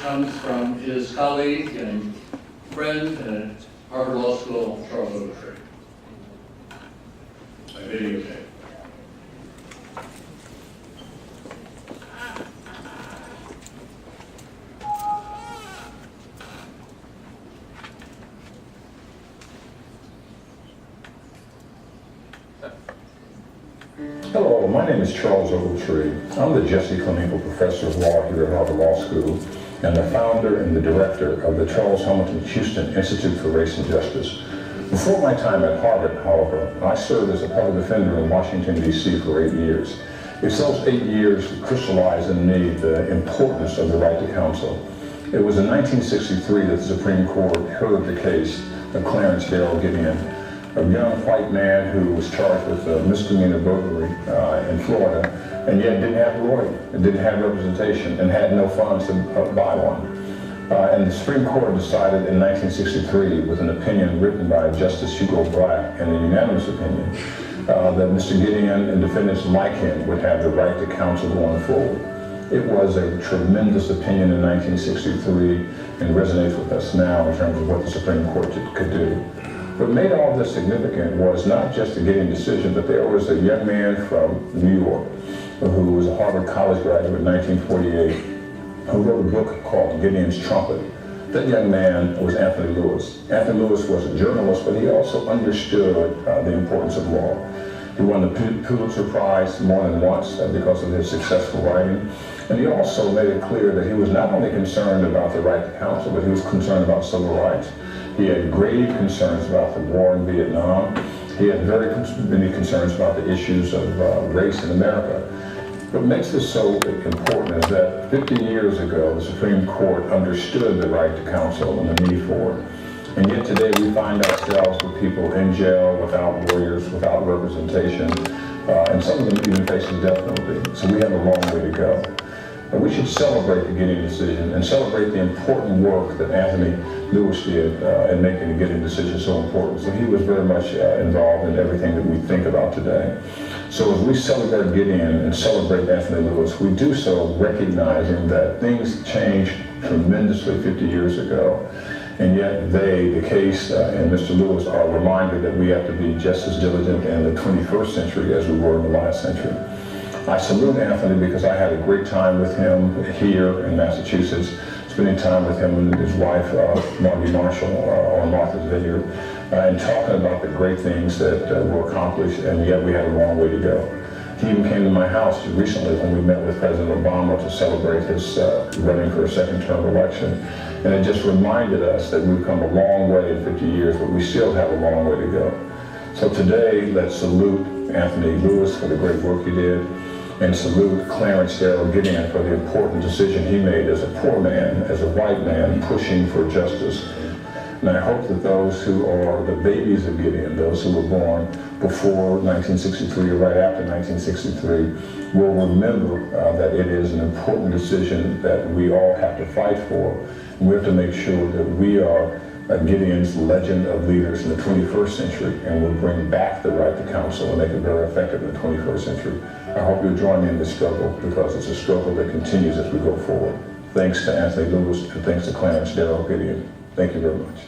comes from his colleague and friend at Harvard Law School, Charles Ogletree. My videotape. Hello, my name is Charles Ogletree. I'm the Jesse Clinical Professor of Law here at Harvard Law School and the founder and the director of the Charles Hamilton Houston Institute for Race and Justice. Before my time at Harvard, however, I served as a public defender in Washington, D.C. for 8 years. It's those 8 years that crystallized in me the importance of the right to counsel. It was in 1963 that the Supreme Court heard the case of Clarence Darrell Gideon, a young white man who was charged with a misdemeanor burglary in Florida, and yet didn't have a lawyer, and didn't have representation, and had no funds to buy one. And the Supreme Court decided in 1963, with an opinion written by Justice Hugo Black, and a unanimous opinion, that Mr. Gideon and defendants like him would have the right to counsel going forward. It was a tremendous opinion in 1963 and resonates with us now in terms of what the Supreme Court could do. What made all this significant was not just the Gideon decision, but there was a young man from New York who was a Harvard College graduate in 1948 who wrote a book called Gideon's Trumpet. That young man was Anthony Lewis. Anthony Lewis was a journalist, but he also understood the importance of law. He won the Pulitzer Prize more than once because of his successful writing. And he also made it clear that he was not only concerned about the right to counsel, but he was concerned about civil rights. He had grave concerns about the war in Vietnam. He had very many concerns about the issues of race in America. What makes this so important is that 50 years ago, the Supreme Court understood the right to counsel and the need for it. And yet today we find ourselves with people in jail without lawyers, without representation, and some of them even facing death penalty. So we have a long way to go. But we should celebrate the Gideon decision and celebrate the important work that Anthony Lewis did in making the Gideon decision so important. So he was very much involved in everything that we think about today. So as we celebrate Gideon and celebrate Anthony Lewis, we do so recognizing that things changed tremendously 50 years ago. And yet the case and Mr. Lewis are reminded that we have to be just as diligent in the 21st century as we were in the last century. I salute Anthony because I had a great time with him here in Massachusetts, spending time with him and his wife, Margie Marshall, on Martha's Vineyard, and talking about the great things that were accomplished, and yet we had a long way to go. He even came to my house recently when we met with President Obama to celebrate his running for a second-term election. And it just reminded us that we've come a long way in 50 years, but we still have a long way to go. So today, let's salute Anthony Lewis for the great work he did, and salute Clarence Darrell Gideon for the important decision he made as a poor man, as a white man, pushing for justice. And I hope that those who are the babies of Gideon, those who were born before 1963 or right after 1963, will remember that it is an important decision that we all have to fight for. And we have to make sure that we are Gideon's legend of leaders in the 21st century, and will bring back the right to counsel and make it very effective in the 21st century. I hope you'll join me in this struggle, because it's a struggle that continues as we go forward. Thanks to Anthony Lewis, and thanks to Clarence Darrell Gideon. Thank you very much.